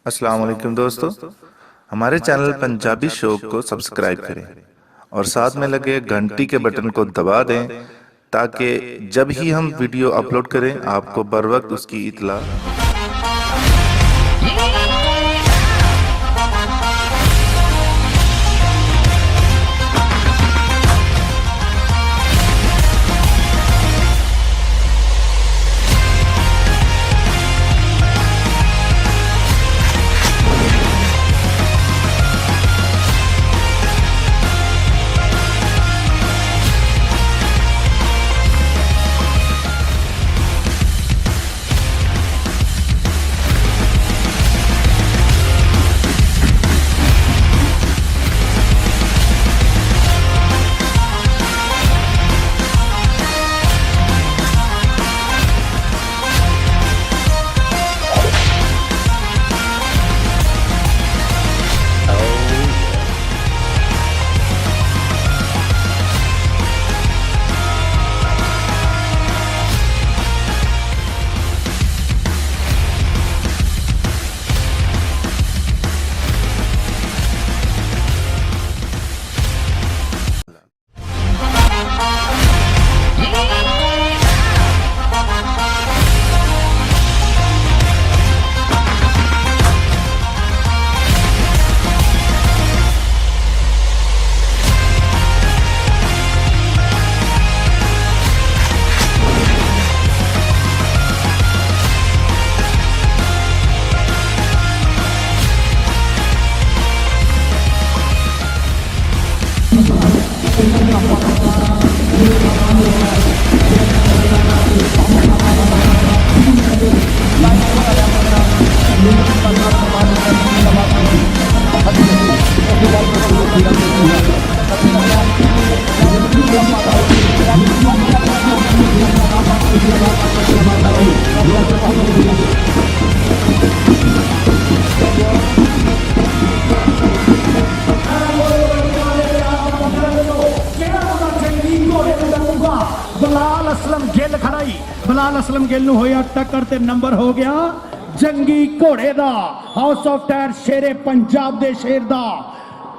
अस्सलाम वालेकुम दोस्तों, हमारे चैनल पंजाबी शो को सब्सक्राइब करें और साथ में लगे घंटी के बटन को दबा दें ताकि जब ही हम वीडियो अपलोड करें आपको बर वक्त उसकी इतला। बिलाल असलम गिल नूं होया टक्कर ते नंबर हो गया जंगी घोड़े दा हाउस ऑफ टायर शेरे पंजाब दे शेर दा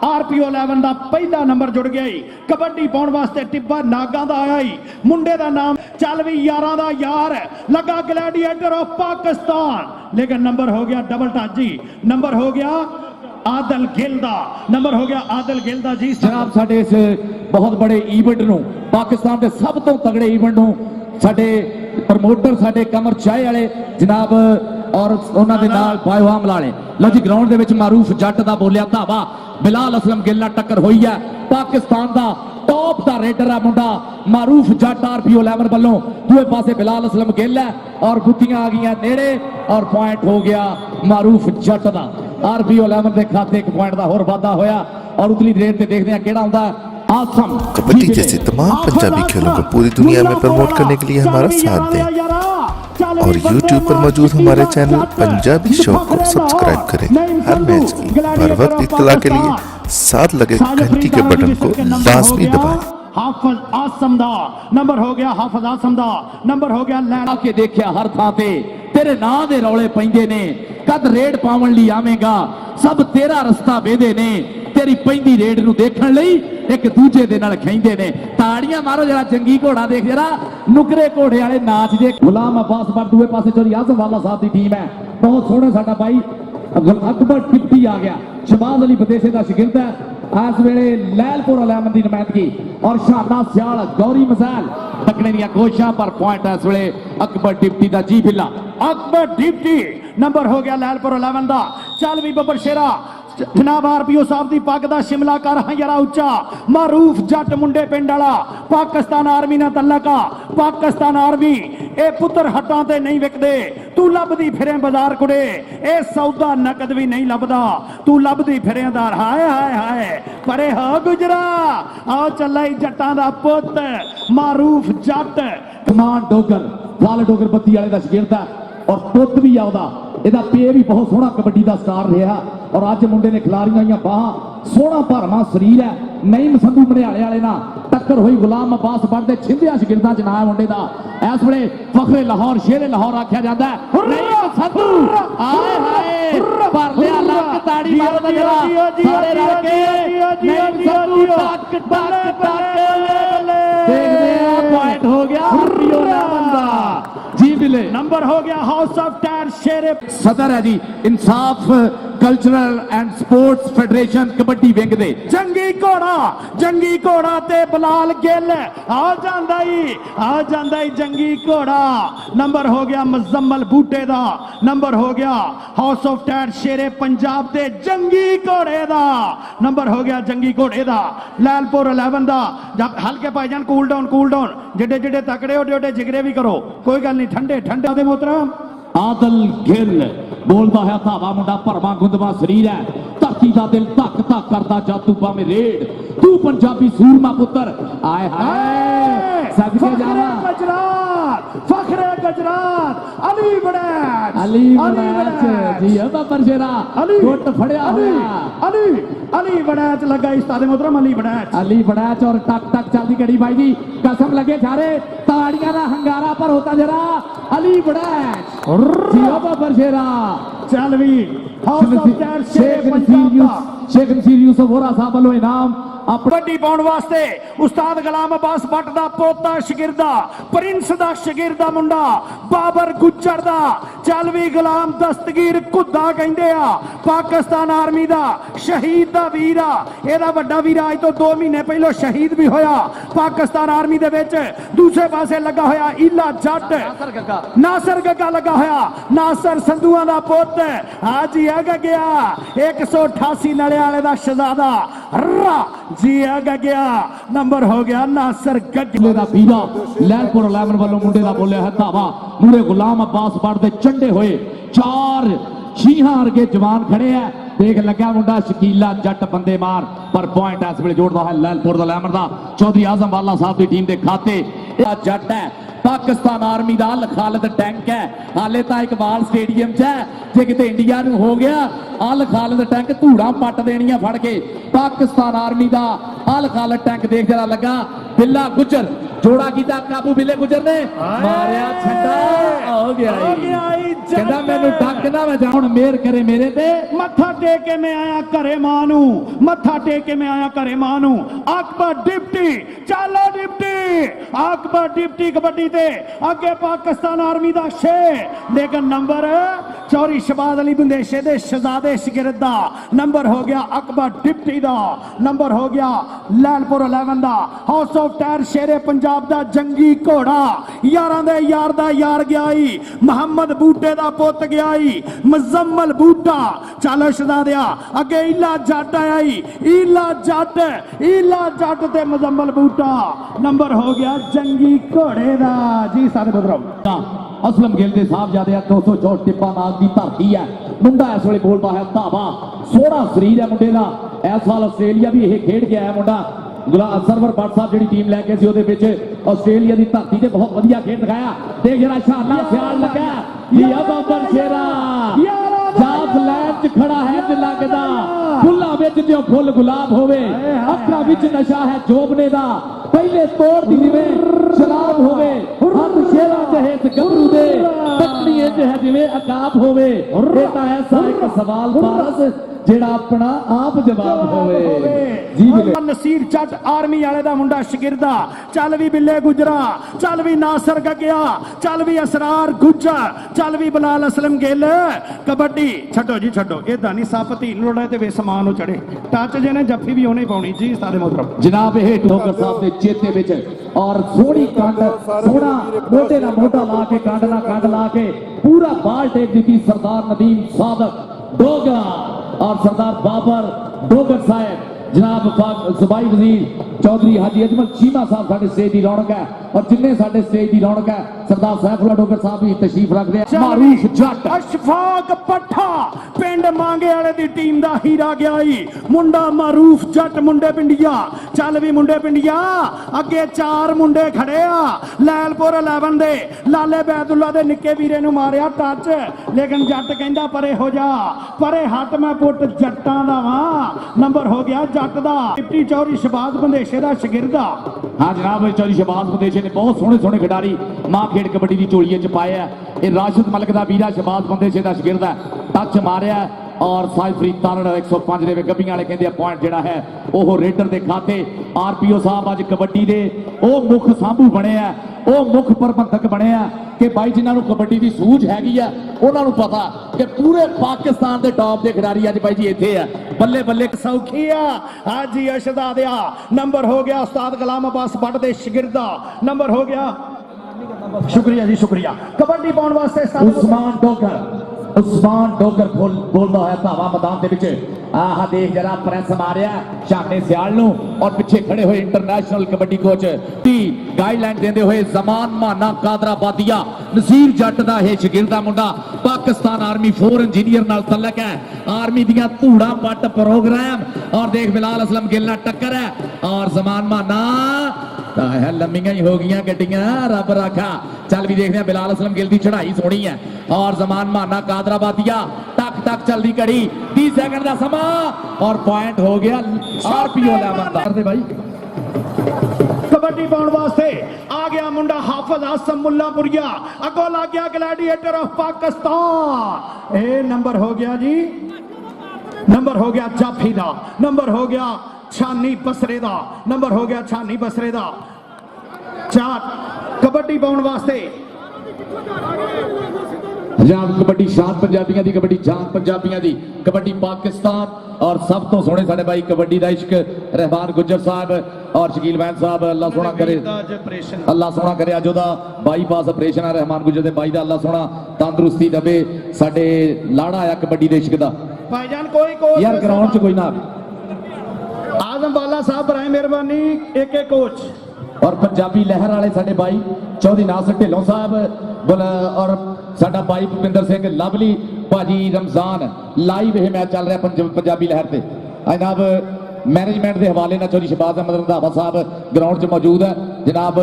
RPO 11 दा पहला नंबर जुड़ गया ही कबड्डी पाउण वास्ते टिब्बा नागा दा आया ही मुंडे दा नाम चल भी यारां दा यार लगा ग्लैडिएटर ऑफ पाकिस्तान लेकिन नंबर हो गया डबल टाजी नंबर हो गया आदल गिल दा नंबर हो गया आदल गिल दा जी जनाब साडे इस बहुत बड़े इवेंट नूं पाकिस्तान दे सब तो तगड़े इवेंट नूं साडे प्रमोटर साडे कमर चाय वाले जनाब और उन्हां दे नाल बायोआम लाले लो जी ग्राउंड दे विच मारूफ जट दा बोलिया धावा बिलाल असलम गिल नाल टक्कर होई है पाकिस्तान दा टॉप दा रेडर है मुंडा मारूफ जट RPO 11 वालों दूए पासे बिलाल असलम गिल है और गुत्तियां आ गई नेड़े और पॉइंट हो गया मारूफ जट दा RPO 11 के खाते एक पॉइंट का होर वाधा होया और उतली रेट से देखते हैं केड़ा हुंदा आसम कबड्डी जैसे तमाम पंजाबी खेलों को पूरी दुनिया में प्रमोट करने के लिए हमारा साथ दें और YouTube पर मौजूद हमारे चैनल पंजाबी शो को सब्सक्राइब करें। हर मैच की हर वक्त इत्तला के लिए साथ लगे घंटी के बटन को लाजमी दबाएं। हाफिज आसम दा नंबर हो गया हाफिज आसम दा नंबर हो गया लैन के देखिया हर थां ते तेरे नां दे रौले पैंदे ने कद रेड पावन लई आवेगा सब तेरा रस्ता वेदे ने तेरी पैंदी रेड नूं देखण लई एक दूजे दे नाल खैंदे ने ताड़ियां मारो जरा जंगी घोड़ा देख जरा नुकरे घोड़े वाले नाच दे गुलाम अब्बास पर दूए पासे चोरी आजम वाला साहब दी टीम है बहुत सोहना साडा भाई अकबर टिप्पी आ गया शबाज अली बदेशे दा शागिर्द है इस वेले लैलपुर अलैमन की नुमाइंदगी और शाना सियाल गौरी मसैल तकने दी कोशिशां पर पॉइंट इस वेले अकबर डिप्टी दा जी बिल्ला अकबर डिप्टी नंबर हो गया लैलपुर 11 दा चल भी बब्बर शेरा जनाब RPO साहब दी पग दा शिमला कर जरा उच्चा मारूफ जट मुंडे पिंड वाला पाकिस्तान आर्मी ना तल्लका पाकिस्तान आर्मी ए पुत्र हटां ते नहीं विकदे तू लभदी फिरे बाजार कुड़े ए सौदा नकद भी नहीं लभदा तू लभदी फिरे दार हाय हाय हाय परे हो गुजरा आओ चला जट्टां दा पुत मारूफ जट कमान डोगर लाल डोगर बत्ती वाले दा शागिर्द है और पुत भी आउदा ਇਹਦਾ ਪੇ ਵੀ ਬਹੁਤ ਸੋਹਣਾ ਕਬੱਡੀ ਦਾ ਸਟਾਰ ਰਿਹਾ ਔਰ ਅੱਜ ਮੁੰਡੇ ਨੇ ਖਿਲਾਰੀਆਂ ਆਈਆਂ ਬਾਹਾਂ ਸੋਹਣਾ ਭਰਮਾ ਸਰੀਰ ਹੈ ਨਈਮ ਸੰਧੂ ਮੜਿਆਲੇ ਵਾਲੇ ਨਾਲ ਟੱਕਰ ਹੋਈ ਗੁਲਾਮ ਅਬਾਸ ਬਣਦੇ ਛਿੰਦਿਆਂ ਸ਼ਗਿਰਦਾਂ ਚ ਨਾਂ ਮੁੰਡੇ ਦਾ ਇਸ ਵੇਲੇ ਫਖਰੇ ਲਾਹੌਰ ਸ਼ੇਰੇ ਲਾਹੌਰ ਆਖਿਆ ਜਾਂਦਾ ਨਈਮ ਸੰਧੂ ਆਏ ਹਾਏ ਪਰ ਤਾੜੀ ਮਾਰਦਾ ਜਰਾ ਸਾਰੇ ਰਲ ਕੇ ਨਹੀਂ ਸੰਧੂ ਟੱਕ ਟੱਕ ਟੱਕ ਦੇਖਦੇ ਆ ਪੁਆਇੰਟ ਹੋ ਗਿਆ ਪੀਓ ਲੈਵਨ ਦਾ ਜੀ ਬਿਲੇ नंबर हो गया हाउस ऑफ टैर शेरे सदर है जी Insaf cultural and sports federation kabaddi wing दे जंगी घोड़ा ते बलाल गिल आ जांदा ही जंगी घोड़ा नंबर हो गया मुजम्मल बूटे दा नंबर हो गया हाउस ऑफ टैर शेरे पंजाब दे जंगी घोड़े दा नंबर हो गया जंगी घोड़े दा लैलपुर 11 दा जब हल्के भाईजान कूल डाउन जिडे जिडे तकड़े ओडे ओडे जिगरे भी करो कोई गल नहीं ठंडे ठंडे दे मोहतरम आदल गिल बोलता है धावा मुंडा भरवा गुंदवा शरीर है धरती का दिल धक धक करता जा तू भावे रेड तू पंजाबी सूरमा पुत्र आए हाय सदके जावा फखरे गुजरात अली बड़ैच जी है बाबर शेरा गुट फड़या होया अली बड़ैच लगा इस्ताद मोहतरम अली बड़ैच और टक टक चलती घड़ी भाई जी कसम लगे सारे ताड़ियां दा हंगारा पर होता जरा अली बड़ैच जी है बाबर शेरा चल भी हाउस ऑफ टैर शेरे पंजाब दा शेख नसीर यूसुफ होरा साहब वालों इनाम कबड्डी पाउण वास्ते उस्ताद गुलाम अब्बास भट्ट दा पोता शगिरदा प्रिंस दा शगिरदा मुंडा बाबर गुज्जर दा चल भी गुलाम दस्तगीर खुदा कहंदे आ पाकिस्तान आर्मी दा शहीद दा वीर आ एदा वड्डा वीर आज तो 2 महीने पहलो शहीद भी होया पाकिस्तान आर्मी दे विच दूसरे पासे लगा होया इला जट नासर गग्गा लगा होया नासर संधुआ दा पुੱਤ आज ही आ गया 188 नले वाले दा शहजादा जी आ गया नंबर हो गया नासर गग्गे दा वीरा लैलपुर 11 वालों मुंडे दा बोलिया है धावा मूरे गुलाम अब्बास भट्ट दे चंडे होए 4 छीहां वर्गे जवान खड़े है देख लगा मुंडा शकीला जट बंदे मार पर पॉइंट इस वेले जोड़दा है लैलपुर दा 11 दा चौधरी आजम वाला साहब दी टीम दे खाते जट है पाकिस्तान आर्मी दा अल खालिद टैंक है हाले तो इकबाल स्टेडियम च है जे किते इंडिया नूं हो गया अल खालिद टैंक धूड़ा पट देनियां फड़ के पाकिस्तान आर्मी दा अल खालिद टैंक देख जरा लगा बिल्ला गुजर जोड़ा कीता काबू बिल्ले गुजर ने मारिया छड्डा हो गया कहंदा मैनू डक ना मैं हुण मेहर करे मेरे ते मत्था टेक के मैं आया घरे मां नूं मत्था टेक के मैं आया घरे मां नूं अकबर डिप्टी चलो डिप्टी अकबर डिप्टी कबड्डी ते अगे पाकिस्तान आर्मी दा छे लेकिन नंबर चौरी शहबाज अली बंदेशे दे शहजादे शगिरद दा नंबर हो गया अकबर डिप्टी दा नंबर हो गया लैलपुर 11 दा हाउस ऑफ टैर शेरे पंजाब दा जंगी घोड़ा यारां दे यार दा यार गया ही मोहम्मद बूटे दा पुੱਤ गया ही मुजम्मल बूटा चलो शहजादिया अगे इला जट आया ही इला जट ते मुजम्मल बूटा नंबर हो गया जंगी घोड़े दा जी सारे बदरम असलम गिल दे साहबजादे 204 टिप्पा नाग दी धरती है मुंडा इस वेले बोलता है धावा सोहना शरीर है मुंडे दा इस साल आस्ट्रेलिया भी यह खेड गया है मुंडा सरवर भट्ट साहब जी टीम लैके सी आस्ट्रेलिया की धरती से बहुत वधिया खेल दिखाया देख जरा शाना ख्याल लगा बाबर शेरा जाफ लैन च खड़ा है च लगदा फुल्ला विच जो फुल गुलाब होवे अखा विच नशा है जोबने दा पहले तोड़ दी जिवें शराब होवे हम शेरा जहे गबरू दे तकड़ी इंज है जिवें अकाब होवे बेटा ऐसा एक सवाल पारस जेड़ा अपना आप जवाब होवे जी बिले नसीर जट आर्मी वाले दा मुंडा शगिरदा चल भी बिल्ले गुजरा चल भी नासर गग्गिया चल भी असरार गुज्जर चल भी बलाल असलम गिल कबड्डी छड्डो जी छड्डो इदां नहीं सप धी लोड़ा ते वे समान चढ़े टच जे ने जफ्फी भी होने पाउनी जी सारे मोहतरम जनाब ये ठोकर साहब दे चेते विच और सोहनी कंड सोहना मोटे ना मोटा ला के कंड ना कंड ला के पूरा बाल टेक दी सरदार नदीम सादक डोगरा और सरदार बाबर डोगर साहब जनाब सूबाई वजीर चौधरी हाजी अजमल चीमा साहब साडे स्टेज की रौनक है और जिन्ने साडे स्टेज की रौनक है सरदार सैफुल्ला डोगर साहब भी तशरीफ रखते हैं मारूफ जट अशफाक पट्ठा पिंड मांगे वाले दी टीम दा हीरा गया ही मुंडा मारूफ जट मुंडे पिंडिया चल भी मुंडे पिंडिया अगे 4 मुंडे खड़े आ लैलपुर 11 दे लाले बैदुल्ला दे निक्के वीरे नु मारिया टच लेकिन जट कहंदा परे हो जा परे हट मैं पुट जट्टां दा वां नंबर हो गया जट दा डिप्टी चौधरी शहबाज बंदेशे दा शगिरदा हाँ जनाब चौधरी शहबाज बंदेशे ने बहुत सोहने सोहने खिडारी मां खेड कबड्डी दी झोलिए च पाए ये राशिद मलिक दा वीरा शहबाज बंदेशे दा शगिरद है टच मारिया ਔਰ ਸਾਈਫਰੀ ਤਾਰੜ 105 ਦੇ ਗੱਭੀਆਂ ਵਾਲੇ ਕਹਿੰਦੇ ਆ ਪੁਆਇੰਟ ਜਿਹੜਾ ਹੈ ਉਹ ਰੇਡਰ ਦੇ ਖਾਤੇ। ਆਰਪੀਓ ਸਾਹਿਬ ਅੱਜ ਕਬੱਡੀ ਦੇ ਉਹ ਮੁੱਖ ਸਾਂਭੂ ਬਣੇ ਆ, ਉਹ ਮੁੱਖ ਪ੍ਰਬੰਧਕ ਬਣੇ ਆ ਕਿ ਬਾਈ ਜਿਨ੍ਹਾਂ ਨੂੰ ਕਬੱਡੀ ਦੀ ਸੂਝ ਹੈਗੀ ਆ ਉਹਨਾਂ ਨੂੰ ਪਤਾ ਕਿ ਪੂਰੇ ਪਾਕਿਸਤਾਨ ਦੇ ਟੌਪ ਦੇ ਖਿਡਾਰੀ ਅੱਜ ਬਾਈ ਜੀ ਇੱਥੇ ਆ। ਬੱਲੇ ਬੱਲੇ ਸੌਖੀ ਆ ਹਾਜੀ ਅਸ਼ਦਾਦਿਆ ਨੰਬਰ ਹੋ ਗਿਆ ਉਸਤਾਦ ਗੁਲਾਮ ਅब्बास भट्ट ਦੇ ਸ਼ਾਗਿਰਦਾ ਨੰਬਰ ਹੋ ਗਿਆ। ਸ਼ੁਕਰੀਆ ਜੀ ਸ਼ੁਕਰੀਆ। ਕਬੱਡੀ ਪਾਉਣ ਵਾਸਤੇ ਉਸਮਾਨ ਡੋਗਰ ਬੋਲਦਾ ਹੋਇਆ ਧਾਵਾ ਮੈਦਾਨ ਦੇ ਵਿੱਚ। ਆਹ ਦੇਖ ਜਰਾ ਪ੍ਰੈਸ ਮਾਰਿਆ ਸ਼ਾਹਨੇ ਸਿਆਲ ਨੂੰ ਔਰ ਪਿੱਛੇ ਖੜੇ ਹੋਏ ਇੰਟਰਨੈਸ਼ਨਲ ਕਬੱਡੀ ਕੋਚ ਦੀ ਗਾਈਡਲਾਈਨ ਦਿੰਦੇ ਹੋਏ ਜ਼ਮਾਨ ਮਾਨਾ ਕਾਦਰਾਬਾਦੀਆ ਨਸੀਰ ਜੱਟ ਦਾ ਇਹ ਸ਼ਾਗਿਰਦਾ ਮੁੰਡਾ ਪਾਕਿਸਤਾਨ ਆਰਮੀ 4 ਇੰਜੀਨੀਅਰ ਨਾਲ ਤਲਕ ਹੈ। ਆਰਮੀ ਦੀਆਂ ਧੂੜਾ ਪੱਟ ਪ੍ਰੋਗਰਾਮ ਔਰ ਦੇਖ ਬਿਲਾਲ ਅਸਲਮ ਗਿੱਲ ਨਾਲ ਟੱਕਰ ਹੈ ਔਰ ਜ਼ਮਾਨ ਮਾਨਾ ਹੈ ਲੰਮੀਆਂ ਹੀ ਹੋ ਗਈਆਂ ਗੱਡੀਆਂ ਰੱਬ ਰਾਖਾ। ਚੱਲ ਵੀ ਦੇਖਦੇ ਆ ਬਿਲਾਲ ਅਸਲਮ ਗਿੱਲ ਦੀ ਚੜਾਈ ਸੋਹਣੀ ਹੈ ਔਰ ਜ਼ਮਾਨ ਮਾਨਾ ਕਾਦਰਾਬਾਦੀਆ ਟਕ ਟਕ ਚੱਲਦੀ ਘੜੀ 30 ਸੈਕਿੰਡ ਦਾ ਸਮਾਂ ਔਰ ਪੁਆਇੰਟ ਹੋ ਗਿਆ ਆਰਪੀਓ ਲੈਵਲ ਦਾ ਦੇ ਬਾਈ। ਕਬੱਡੀ ਪਾਉਣ ਵਾਸਤੇ ਆ ਗਿਆ ਮੁੰਡਾ ਹਾਫਿਜ਼ ਆਸਮ ਮੁੱਲਾਪੁਰੀਆ ਅੱਗੋਂ ਲੱਗ ਗਿਆ ਗਲੈਡੀਏਟਰ ਆਫ ਪਾਕਿਸਤਾਨ। ਇਹ ਨੰਬਰ ਹੋ ਗਿਆ ਜੀ, ਨੰਬਰ ਹੋ ਗਿਆ ਜਾਫੀ ਦਾ, ਨੰਬਰ ਹੋ ਗਿਆ ਛਾਨੀ ਬਸਰੇ ਦਾ, ਨੰਬਰ ਹੋ ਗਿਆ ਛਾਨੀ ਬਸਰੇ ਦਾ। ਚਾਰ ਕਬੱਡੀ ਪਾਉਣ ਵਾਸਤੇ ਪੰਜਾਬ ਕਬੱਡੀ ਸ਼ਾਨ ਪੰਜਾਬੀਆਂ ਦੀ, ਕਬੱਡੀ ਜਾਨ ਪੰਜਾਬੀਆਂ ਦੀ, ਕਬੱਡੀ ਪਾਕਿਸਤਾਨ ਔਰ ਸਭ ਤੋਂ ਸੋਹਣੇ ਸਾਡੇ ਬਾਈ ਕਬੱਡੀ ਦਾ ਇਸ਼ਕ ਰਹਿਮਾਨ ਗੁੱਜਰ ਸਾਹਿਬ ਔਰ ਸ਼ਕੀਲ ਵੈਨ ਸਾਹਿਬ। ਅੱਲਾ ਸੋਹਣਾ ਕਰੇ, ਅੱਲਾ ਸੋਹਣਾ ਕਰੇ। ਅੱਜ ਉਹਦਾ ਬਾਈਪਾਸ ਆਪਰੇਸ਼ਨ ਆ ਰਹਿਮਾਨ ਗੁੱਜਰ ਦੇ ਬਾਈ ਦਾ। ਅੱਲਾ ਸੋਹਣਾ ਤੰਦਰੁਸਤੀ ਦੇਵੇ। ਸਾਡੇ ਲਾੜਾ ਆ ਕਬੱਡੀ ਦੇ ਇਸ਼ਕ ਦਾ ਭਾਈਜਾਨ। ਕੋਈ ਯਾਰ ਗਰਾਊਂਡ 'ਚ ਕੋਈ ਨਾ ਆਜ਼ਮ ਵਾਲਾ ਸਾਹਿਬ ਬਰਾਏ ਮਿਹਰਬਾਨੀ ਇੱਕ ਕੋਚ ਔਰ ਪੰਜਾਬੀ ਲਹਿਰ ਵਾਲੇ ਸਾਡੇ ਬਾਈ ਚੌਧਰੀ ਨਾਸਰ ਢਿੱਲੋਂ ਸਾਹਿਬ ਔਰ ਸਾਡਾ ਬਾਈ ਭੁਪਿੰਦਰ ਸਿੰਘ ਲਵਲੀ ਭਾਜੀ ਰਮਜ਼ਾਨ। ਲਾਈਵ ਇਹ ਮੈਚ ਚੱਲ ਰਿਹਾ ਪੰਜਾਬੀ ਲਹਿਰ ਤੇ। ਜਨਾਬ ਮੈਨੇਜਮੈਂਟ ਦੇ ਹਵਾਲੇ ਨਾਲ ਚੌਧਰੀ ਸ਼ਹਬਾਜ਼ ਅਹਿਮਦ ਰੰਧਾਵਾ ਸਾਹਿਬ ਗਰਾਊਂਡ 'ਚ ਮੌਜੂਦ ਹੈ। ਜਨਾਬ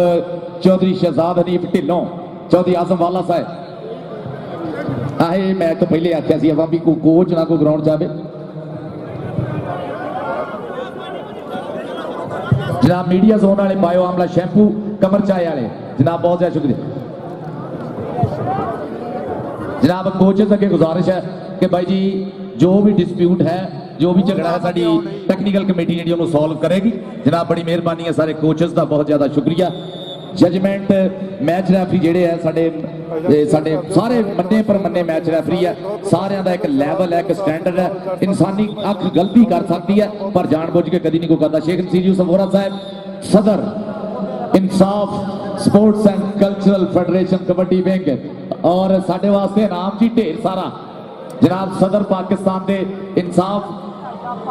ਚੌਧਰੀ ਸ਼ਹਜ਼ਾਦ ਹਨੀਫ ਢਿੱਲੋਂ, ਚੌਧਰੀ ਆਜ਼ਮ ਵਾਲਾ ਸਾਹਿਬ। ਆਹੇ ਮੈਚ ਤੋਂ ਪਹਿਲੇ ਆਖਿਆ ਸੀ ਆਪਾਂ ਵੀ ਕੋਈ ਕੋਚ ਨਾ ਕੋਈ ਗਰਾਊਂਡ 'ਚ ਆਵੇ। जनाब मीडिया जोन वाले बायो आमला शैंपू कमर चाय वाले जनाब बहुत ज्यादा शुक्रिया। जनाब कोचेस अगे गुजारिश है कि भाई जी जो भी डिस्प्यूट है, जो भी झगड़ा है, साडी टैक्नीकल कमेटी जी उन्होंने सॉल्व करेगी। जनाब बड़ी मेहरबानी है सारे कोचेस का, बहुत ज्यादा शुक्रिया। जजमेंट मैच रैफरी जेडे है साडे सारे मन्ने पर मन्ने मैच रैफरी है। सारिਆਂ ਦਾ एक लैवल है, एक स्टैंडर्ड है। इंसानी अख गलती कर सकती है पर जानबूझ के कभी नहीं को करता। शेख नसीर यूसुफ वोरा साहब सदर Insaf sports and cultural federation kabaddi wing और साडे वास्ते इनाम जी ढेर सारा। जनाब सदर पाकिस्तान के Insaf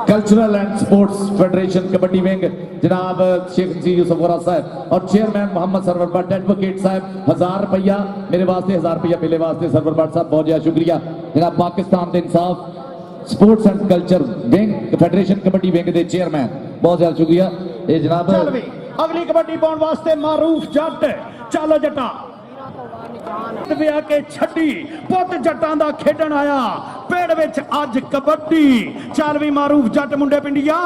cultural and sports federation kabaddi wing जनाब शेख नसीर यूसुफ वोरा साहब और चेयरमैन मोहम्मद सरवर भट्ट एडवोकेट साहब 1000 रुपया मेरे वास्ते, 1000 रुपया मेरे वास्ते। सरवर भट्ट साहब बहुत ज्यादा शुक्रिया। जनाब पाकिस्तान के Insaf sports and culture wing federation kabaddi wing के चेयरमैन बहुत ज्यादा शुक्रिया। ये जनाब अगली कबड्डी पाउण वास्ते मारूफ जट चलो जटा ਵਿਆਹ ਕੇ ਛੱਡੀ ਪੁੱਤ ਜੱਟਾਂ ਦਾ ਖੇਡਣ ਆਇਆ ਪੇੜ ਵਿੱਚ ਅੱਜ ਕਬੱਡੀ। ਚੱਲ ਵੀ ਮਾਰੂਫ ਜੱਟ ਮੁੰਡੇ ਪਿੰਡੀਆ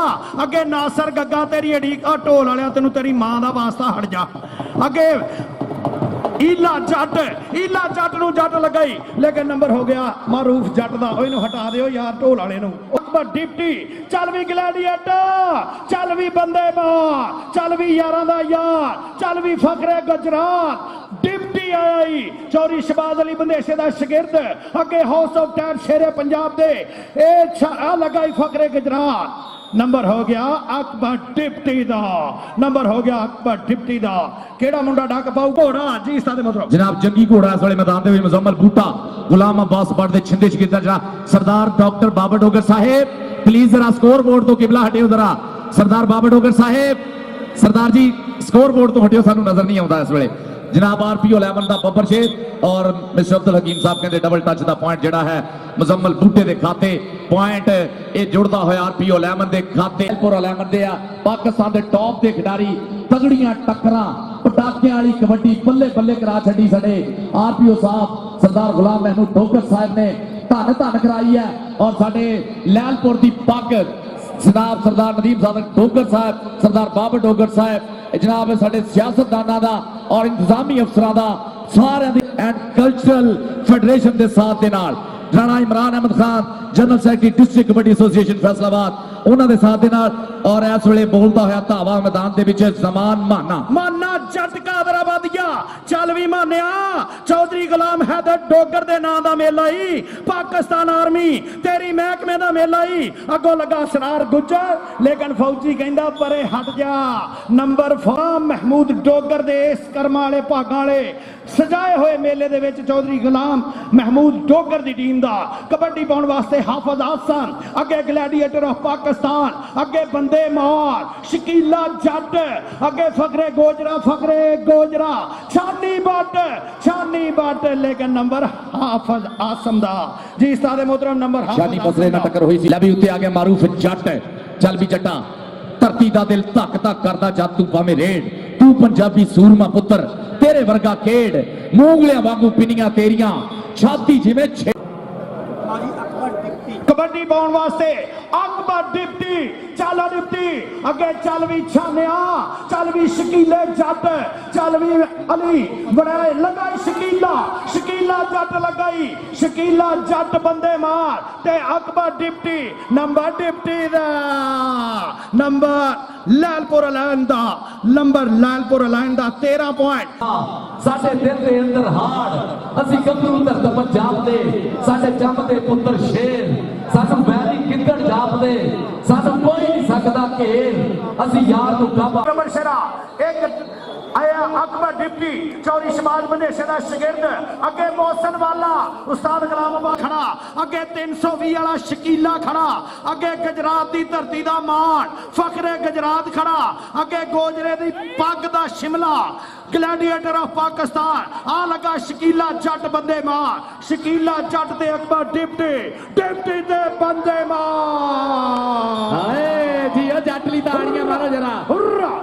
ਅੱਗੇ ਨਾਸਰ ਗੱਗਾ ਤੇਰੀ ਅੜੀਕ ਆ ਢੋਲ ਵਾਲਿਆ ਤੈਨੂੰ ਤੇਰੀ ਮਾਂ ਦਾ ਵਾਸਤਾ ਹਟ ਜਾ। ਅੱਗੇ ਈਲਾ ਜੱਟ ਨੂੰ ਜੱਟ ਲਗਾਈ ਲੇਕਿਨ ਨੰਬਰ ਹੋ ਗਿਆ ਮਾਰੂਫ ਜੱਟ ਦਾ। ਇਹਨੂੰ ਹਟਾ ਦਿਓ ਯਾਰ ਢੋਲ ਵਾਲੇ ਨੂੰ। ਡਿਪਟੀ ਚੱਲ ਵੀ ਗਲੈਡੀਏਟਰ, ਚੱਲ ਵੀ ਬੰਦੇ ਮਾਰ, ਚੱਲ ਵੀ ਯਾਰਾਂ ਦਾ ਯਾਰ, ਚੱਲ ਵੀ ਫਕਰੇ ਗੁਜਰਾਤ। ਡਿਪਟੀ ਆਇਆ ਹੀ ਚੌਧਰੀ ਸ਼ਹਬਾਜ਼ ਅਲੀ ਬੰਦੇਸ਼ੇ ਦਾ ਸ਼ਾਗਿਰਦ। ਅੱਗੇ ਹਾਊਸ ਆਫ ਟੈਪ ਸ਼ੇਰੇ ਪੰਜਾਬ ਦੇ ਇਹ ਲਗਾਈ ਫਕਰੇ ਗੁਜਰਾਤ। नंबर हो गया अकबर डिप्टी दा, नंबर हो गया अकबर डिप्टी दा। केड़ा मुंडा डक पाऊ घोड़ा जी सादे मतलब जनाब जंगी घोड़ा इस वाले मैदान में मुजम्मल बूटा गुलाम अब्बास भट्ट दे छिंदे शकीदा जनाब सरदार डॉक्टर बाबर डोगर साहेब प्लीज जरा स्कोर बोर्ड तो किबला हटियो जरा। सरदार बाबर डोगर साहेब, सरदार जी स्कोर बोर्ड तो हटियो, सानू नजर नहीं आता इस वेले। जनाब आरपीओ 11 का बब्बर शेर और मिस्टर अब्दुल हकीम साहब कहते डबल टच का पॉइंट जड़ा है मुजम्मल बूटे के खाते पॉइंट ये जुड़ता हुआ आरपीओ 11 के खाते 11 दे पाकिस्तान के टॉप के खिडारी तगड़ियां टक्करां पटाखे वाली कबड्डी बल्ले बल्ले करा छड़ी साडे आरपीओ साहब सरदार गुलाम महमूद डोगर साहब ने धन धन कराई है और साडे लैलपुर की पग जनाब सरदार नदीम साहब डोगर साहब, सरदार बाबर डोगर साहब, जनाब साडे सियासतदानां दा और इंतजामी अफसरां दा सारे एंड कल्चरल फेडरेशन के साथ दे नाल Rana Imran Ahmed Khan general secretary district kabaddi association Faisalabad ਉਹਨਾਂ ਦੇ ਸਾਥ ਦੇ ਨਾਲ ਔਰ ਇਸ ਵੇਲੇ ਬੋਲਦਾ ਹੋਇਆ ਧਾਵਾ ਮੈਦਾਨ ਦੇ ਵਿੱਚ ਜ਼ਮਾਨ ਮਾਨਾ ਜੱਟ ਕਾਦਰਾਬਾਦੀਆ ਚੱਲ ਵੀ ਮਾਨਿਆ ਚੌਧਰੀ ਗੁਲਾਮ ਹੈਦਰ ਡੋਗਰ ਦੇ ਨਾਂ ਦਾ ਮੇਲਾ ਹੀ ਪਾਕਿਸਤਾਨ ਆਰਮੀ ਤੇਰੀ ਮਹਿਕਮੇ ਦਾ ਮੇਲਾ ਹੀ ਅੱਗੋਂ ਲੱਗਾ ਸਰਾਰ ਗੁੱਜਰ ਲੇਕਿਨ ਫੌਜੀ ਕਹਿੰਦਾ ਪਰੇ ਹਟ ਜਾ ਨੰਬਰ 4 ਮਹਿਮੂਦ ਡੋਗਰ ਦੇ ਇਸ ਕਰਮਾਂ ਵਾਲੇ ਭਾਗਾਂ ਵਾਲੇ ਸਜਾਏ ਹੋਏ ਮੇਲੇ ਦੇ ਵਿੱਚ ਚੌਧਰੀ ਗੁਲਾਮ ਮਹਿਮੂਦ ਡੋਗਰ ਦੀ ਟੀਮ ਦਾ ਕਬੱਡੀ ਪਾਉਣ ਵਾਸਤੇ ਹਾਫਿਜ਼ ਹਸਨ ਅੱਗੇ ਗਲੈਡੀਏਟਰ ਆਫ ਪਾਕਿਸਤਾਨ ਅੱਗੇ ਬੰਦੇ ਮਾਰ ਸ਼ਕੀਲਾ ਜੱਟ ਅੱਗੇ ਫਕਰੇ ਗੋਜਰਾ ਛਾਨੀ ਬੱਟ ਲੇਕਿਨ ਨੰਬਰ ਹਾਫਿਜ਼ ਆਸਮ ਦਾ ਜੀ ਉਸਤਾਦ ਮੁਹਤਰਮ ਨੰਬਰ ਸ਼ਾਨੀ ਮਸਲੇ ਨਾਲ ਟੱਕਰ ਹੋਈ ਸੀ ਲੈ ਵੀ ਉੱਤੇ ਆ ਗਿਆ ਮਾਰੂਫ ਜੱਟ ਚੱਲ ਵੀ ਜੱਟਾ ਧਰਤੀ ਦਾ ਦਿਲ ਧੱਕ ਧੱਕ ਕਰਦਾ ਜਦ ਤੂੰ ਪਾਵੇਂ ਰੇਡ ਤੂੰ ਪੰਜਾਬੀ ਸੂਰਮਾ ਪੁੱਤਰ ਤੇਰੇ ਵਰਗਾ ਖੇਡ ਮੂੰਗਲਿਆਂ ਵਾਂਗੂ ਪਿੰਨੀਆਂ ਤੇਰੀਆਂ ਛਾਤੀ ਜਿਵੇਂ ਕਬੱਡੀ ਪਾਉਣ ਵਾਸਤੇ ਅਕਬਰ ਡਿਪਟੀ ਚੱਲ ਡਿਪਟੀ ਅੱਗੇ ਚੱਲ ਵੀ ਛਾਨਿਆ ਚੱਲ ਵੀ ਸ਼ਕੀਲੇ ਜੱਟ ਚੱਲ ਵੀ ਅਲੀ ਬੜੇ ਲਗਾਈ ਸ਼ਕੀਲਾ ਜੱਟ ਲਗਾਈ ਸ਼ਕੀਲਾ ਜੱਟ ਬੰਦੇ ਮਾਰ ਤੇ ਅਕਬਰ ਡਿਪਟੀ ਨੰਬਰ ਡਿਪਟੀ ਦਾ ਨੰਬਰ ਲਾਲਪੁਰ ਲਾਈਨ ਦਾ 13 ਪੁਆਇੰਟ ਸਾਡੇ ਦਿਲ ਦੇ ਅੰਦਰ ਹਾੜ ਅਸੀਂ ਗੱਭਰੂ ਧਰਤ ਪੰਜਾਬ ਦੇ ਸਾਡੇ ਜੰਮਦੇ ਪੁੱਤਰ ਸ਼ੇਰ ਸਾਨੂੰ ਵੈਰੀ ਕਿੱਧਰ ਜਾਪਦੇ ਸਾਨੂੰ ਕੋਈ ਨਹੀਂ ਸਕਦਾ ਘੇਰ ਅਸੀਂ ਯਾਰ ਨੂੰ ਕਾਬਾ ਨੰਬਰ ਸ਼ੇਰਾ ਇੱਕ ਆਇਆ ਅਕਬਰ ਡਿਪਟੀ ਚੌਧਰੀ ਸ਼ਮਾਜ ਬੰਦੇਸ਼ੇ ਦਾ ਸ਼ਾਗਿਰਦ ਅੱਗੇ ਮੋਹਸਨ ਵਾਲਾ ਉਸਤਾਦ ਗੁਲਾਮਾਬਾਦ ਖੜਾ ਅੱਗੇ 320 ਵਾਲਾ ਸ਼ਕੀਲਾ ਖੜਾ ਅੱਗੇ ਗੁਜਰਾਤ ਦੀ ਧਰਤੀ ਦਾ ਮਾਣ ਫਖਰੇ ਗੁਜਰਾਤ ਖੜਾ ਅੱਗੇ ਗੋਜਰੇ ਦੀ ਪੱਗ ਦਾ ਸ਼ਿਮਲਾ ਗਲੈਡੀਏਟਰ ਆਫ ਪਾਕਿਸਤਾਨ ਆ ਲਗਾ ਸ਼ਕੀਲਾ ਜੱਟ ਬੰਦੇ ਮਾਰ ਸ਼ਕੀਲਾ ਜੱਟ ਤੇ ਅਕਬਰ ਡਿਪਟੀ ਤੇ ਬੰਦੇ ਮਾਰ ਹਾਏ ਜੀ ਉਹ ਜੱਟ ਲਈ ਤਾੜੀਆਂ ਮਾਰੋ ਜਰਾ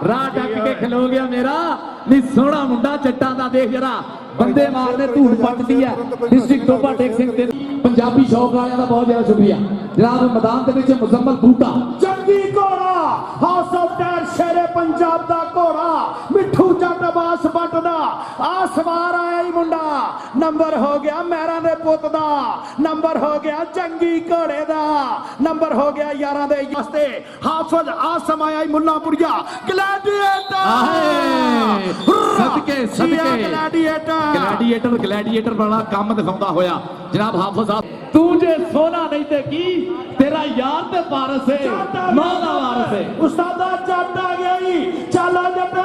ਰਾਹ ਟੱਕ ਕੇ ਖਲੋ ਗਿਆ ਮੇਰਾ ਨੀ ਸੋਹਣਾ ਮੁੰਡਾ ਜੱਟਾਂ ਦਾ ਦੇਖ ਜਰਾ ਬੰਦੇ ਮਾਰਨੇ ਧੂੜ ਪੱਟਦੀ ਹੈ ਡਿਸਟ੍ਰਿਕਟ ਟੋਪਾ ਟੇਕ ਸਿੰਘ ਤੇ ਪੰਜਾਬੀ ਸ਼ੌਕ ਵਾਲਿਆਂ ਦਾ ਬਹੁਤ ਜ਼ਿਆਦਾ ਸ਼ੁਕਰੀਆ ਜਨਾਬ ਮੈਦਾਨ ਦੇ ਵਿੱਚ ਮੁਜ਼ੰਮਲ ਬੂਟਾ ਜੰਗੀ ਘੋੜਾ ਹਾਸਲਦਾਰ ਸ਼ੇਰੇ ਪੰਜਾਬ ਦਾ ਘੋੜਾ ਮਿੱਠੂ ਜੱਟ ਬਾਸ ਬੱਟ ਦਾ ਆ ਸਵਾਰ ਆਇਆ ਹੀ ਮੁੰਡਾ ਨੰਬਰ ਹੋ ਗਿਆ ਮਹਿਰਾਂ ਦੇ ਪੁੱਤ ਦਾ ਨੰਬਰ ਹੋ ਗਿਆ ਜੰਗੀ ਘੋੜੇ ਦਾ ਨੰਬਰ ਹੋ ਗਿਆ ਯਾਰਾਂ ਦੇ ਵਾਸਤੇ ਹਾਫਿਜ਼ ਆਸਮ ਆਇਆ ਹੀ ਮੁੱਲਾਂਪੁਰੀਆ ਗਲੈਡੀਏਟਰ ਸਦਕੇ ਗਲੈਡੀਏਟਰ ਵਾਲਾ ਕੰਮ ਦਿਖਾਉਂਦਾ ਹੋਇਆ ਜਨਾਬ ਹਾਫਿਜ਼ ਤੂੰ ਜੇ ਸੋਨਾ ਨਹੀਂ ਤੇ ਕੀ ਤੇਰਾ ਯਾਰ ਤੇ ਵਾਰਸ ਹੈ ਮਾਂ ਦਾ ਵਾਰਸ ਹੈ ਉਸਤਾਦਾ ਜੱਟ ਆ ਗਿਆ ਜੀ ਚੱਲ ਜੱਟਾ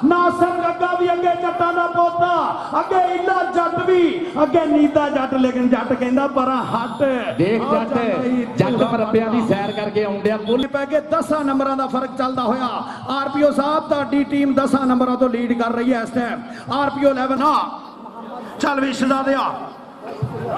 ਨਾਸਰ ਗੱਗਾ ਵੀ ਅੱਗੇ ਜੱਟਾਂ ਦਾ ਪੋਤਾ ਅੱਗੇ ਇਲਾ ਜੱਟ ਵੀ ਅੱਗੇ ਨੀਤਾ ਜੱਟ ਲੇਕਿਨ ਜੱਟ ਕਹਿੰਦਾ ਪਰਾਂ ਹੱਟ ਦੇਖ ਜੱਟ ਮਰੱਬਿਆਂ ਦੀ ਸੈਰ ਕਰਕੇ ਆਉਂਦਿਆ ਮੁੱਲ ਪੈ ਕੇ 10 ਨੰਬਰਾਂ ਦਾ ਫਰਕ ਚੱਲਦਾ ਹੋਇਆ ਆਰਪੀਓ ਸਾਹਿਬ ਤੁਹਾਡੀ ਟੀਮ 10 ਨੰਬਰਾਂ ਤੋਂ ਲੀਡ ਕਰ ਰਹੀ ਹੈ ਇਸ ਟਾਈਮ ਆਰਪੀਓ 11 ਆ ਚੱਲ ਵੀ ਸ਼ਹਜ਼ਾਦਿਆ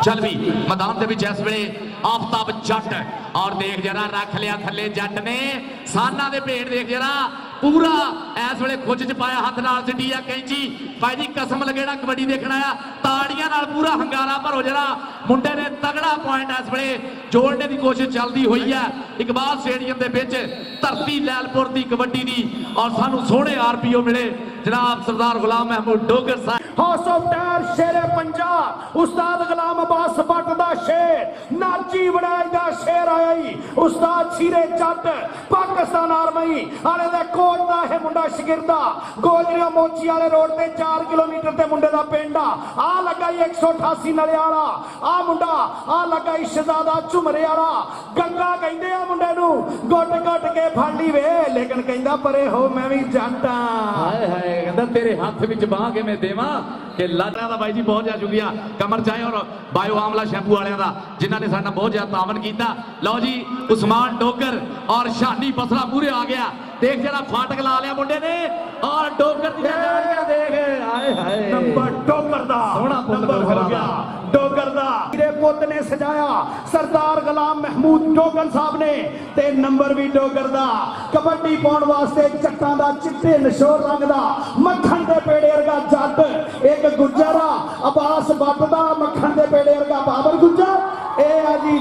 ਚੱਲ ਵੀ ਮੈਦਾਨ ਦੇ ਵਿੱਚ ਇਸ ਵੇਲੇ ਆਫਤਾਬ ਜੱਟ ਔਰ ਦੇਖ ਜਰਾ ਰੱਖ ਲਿਆ ਥੱਲੇ ਜੱਟ ਨੇ ਸਾਨਾਂ ਦੇ ਭੇਡ ਦੇਖ ਜਰਾ ਪੂਰਾ ਇਸ ਵੇਲੇ ਖੁੱਜ ਚ ਪਾਇਆ ਹੱਥ ਨਾਲ ਸਿੱਟੀ ਆ ਕੈਂਚੀ ਭਾਈ ਜੀ ਕਸਮ ਲਗੇੜਾ ਕਬੱਡੀ ਦੇਖਣਾ ਆ ਤਾੜੀਆਂ ਨਾਲ ਪੂਰਾ ਹੰਗਾਰਾ ਭਰੋ ਜਰਾ ਮੁੰਡੇ ਨੇ ਤਗੜਾ ਪੁਆਇੰਟ ਇਸ ਵੇਲੇ ਜੋੜਨੇ ਦੀ ਕੋਸ਼ਿਸ਼ ਚੱਲਦੀ ਹੋਈ ਹੈ ਇਕਬਾਲ ਸਟੇਡੀਅਮ ਦੇ ਵਿੱਚ ਧਰਤੀ ਲੈਲਪੁਰ ਦੀ ਕਬੱਡੀ ਦੀ ਔਰ ਸਾਨੂੰ ਸੋਹਣੇ ਆਰਪੀਓ ਮਿਲੇ ਜਨਾਬ ਸਰਦਾਰ ਗੁਲਾਮ ਮਹਿਮੂਦ ਡੋਗਰ ਸਾਹਿਬ ਹਾਊਸ ਆਫ ਟਾਇਰ ਸ਼ੇਰੇ ਪੰਜਾਬ ਉਸਤਾਦ ਗੁਲਾਮ ਅਬਾਸ ਬੱਟ ਦਾ ਸ਼ੇਰ ਨਾਚੀ ਬਣਾਈ ਦਾ ਸ਼ੇਰ ਆਇਆ ਹੀ ਉਸਤਾਦ ਸ਼ੀਰੇ ਜੱਟ ਪਾਕਿਸਤਾਨ ਆਰਮੀ ਵਾਲੇ ਦੇ ਕੋਚ ਦਾ ਇਹ ਮੁੰਡਾ ਸ਼ਾਗਿਰਦਾ ਗੋਜਰੀਆ ਮੋਚੀ ਵਾਲੇ ਰੋਡ ਤੇ 4 ਕਿਲੋਮੀਟਰ ਤੇ ਮੁੰਡੇ ਦਾ ਪਿੰਡ ਆ ਲੱਗਾ 188 ਨਲੇ ਵਾਲਾ ਆ ਮੁੰਡਾ ਆ ਲੱਗਾ ਸ਼ਹਜ਼ਾਦਾ ਝੁਮਰੇ ਵਾਲਾ ਗੰਗਾ ਕਹਿੰਦੇ ਆ ਮੁੰਡੇ ਨੂੰ ਗੁੱਟ ਕੇ ਫੜ ਲਈ ਵੇ ਲੇਕਿਨ ਕਹਿੰਦਾ ਪਰੇ ਹੋ ਮੈਂ ਵੀ ਜੱਟ ਆ ਹਾਏ ਹਾਏ ਕਹਿੰਦਾ ਤੇਰੇ ਹੱਥ ਵਿੱਚ ਬਾਹ ਕਿਵੇਂ ਦੇਵਾਂ ਕਿ ਲਾਟਾਂ ਦਾ ਬਾਈ ਜੀ ਬਹੁਤ ਜ਼ਿਆਦਾ ਸ਼ੁਕਰੀਆ ਕਮਰ ਚਾਹੇ ਔਰ ਬਾਇਓ ਆਮਲਾ ਸ਼ੈਂਪੂ ਵਾਲਿਆਂ ਦਾ ਜਿਨ੍ਹਾਂ ਨੇ ਸਾਡਾ ਬਹੁਤ ਜ਼ਿਆਦਾ ਤਾਵਨ ਕੀਤਾ ਲਓ ਜੀ ਉਸਮਾਨ ਡੋਗਰ ਔਰ ਸ਼ਾਨੀ ਬਸਰਾ ਪੂਰੇ ਆ ਗਿਆ ਦੇਖ ਜਿਹੜਾ ਫਾਟਕ ਲਾ ਲਿਆ ਮੁੰਡੇ ਨੇ ਔਰ ਡੋਗਰ ਦੀਆਂ ਜਾਲੀਆਂ ਦੇਖ ਹਾਏ ਹਾਏ ਨੰਬਰ ਡੋਗਰ ਦਾ ਸੋਹਣਾ ਨੰਬਰ ਹੋ ਗਿਆ ਡੋਗਰ ਦਾ ਮੇਰੇ ਪੁੱਤ ਨੇ ਸਜਾਇਆ ਸਰਦਾਰ ਗੁਲਾਮ ਮਹਿਮੂਦ ਡੋਗਰ ਸਾਹਿਬ ਨੇ ਤੇ ਨੰਬਰ ਵੀ ਡੋਗਰ ਦਾ ਕਬੱਡੀ ਪਾਉਣ ਵਾਸਤੇ ਜੱਟਾਂ ਦਾ ਚਿੱਟੇ ਨਸ਼ੋਰ ਰੰਗ ਦਾ ਮੱਖਣ ਦੇ ਪੇੜੇ ਵਰਗਾ ਜੱਟ ਇੱਕ ਗੁੱਜਰਾ ਅਬਾਸ ਬੱਟ ਦਾ ਮੱਖਣ ਦੇ ਪੇੜੇ ਵਰਗਾ ਬਾਬਰ ਗੁੱਜਰ ਇਹ ਆ ਜੀ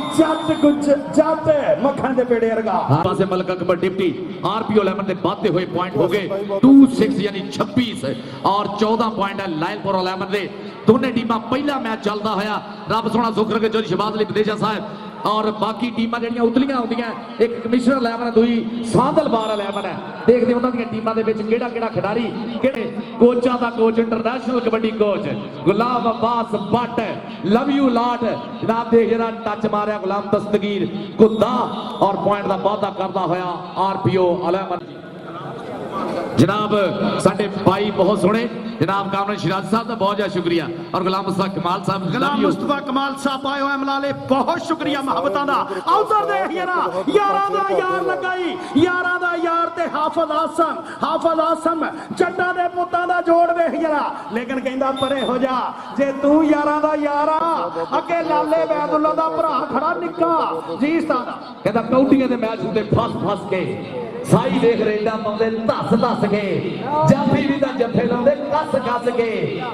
ਜੱਟ ਮੱਖਣ ਦੇ ਪੇੜੇ ਵਰਗਾ ਪਾਸੇ ਮਲਕ ਅਕਬਰ ਡਿਪਟੀ ਆਰਪੀਓ 11 ਦੇ ਵਾਧੇ ਹੋਏ ਪੁਆਇੰਟ ਹੋ ਗਏ 26 यानी 26 और 14 पॉइंट है लायलपुर 11 ਦੇ दोनों टीमां पहला मैच चलता होया रब सोना सुख रखे जो शहबाज अली विदेशा साहब और बाकी टीमां ਜਿਹੜੀਆਂ ਉਤਲੀਆਂ ਹੁੰਦੀਆਂ ਇੱਕ ਕਮਿਸ਼ਨਰ 11 ਹੈ ਦੂਈ ਸਾਂਦਲ ਬਾਰ 11 ਹੈ ਦੇਖਦੇ ਉਹਨਾਂ ਦੀਆਂ ਟੀਮਾਂ ਦੇ ਵਿੱਚ ਕਿਹੜਾ ਕਿਹੜਾ ਖਿਡਾਰੀ ਕਿਹੜੇ ਕੋਚਾਂ ਦਾ coach international kabaddi coach Ghulam Abbas Bhatt love you lot जनाब देख जरा टच मारिया गुलाम दस्तगीर कुद्दा और पॉइंट का वादा करता होया आरपीओ अलैमन जनाब साडे भाई बहुत सोहने जनाब कामरान शिराज साहब का बहुत ज्यादा शुक्रिया और गुलाम मुस्तफा कमाल साहब गुलाम मुस्तफा कमाल साहब आए हुए मलाले बहुत शुक्रिया मोहब्बतां दा उधर देख यारा यारां दा यार लगाई यारां दा यार ते हाफिज आसम जट्टां दे पुत्तां दा जोड़ वेख यारा लेकिन कहंदा परे हो जा जे तू यारां दा यार आ अगे लाले बैदुल्ला दा भरा खड़ा निक्का जी उस्ताद कहंदा कौटियां दे मैच हुंदे फस के साई देख रेडा पाਉਂਦੇ ਧਸ ਕੇ ਜਾਫੀ ਵੀ ਤਾਂ ਜੱਫੇ ਲਾਉਂਦੇ ਕੱਸ ਕੇ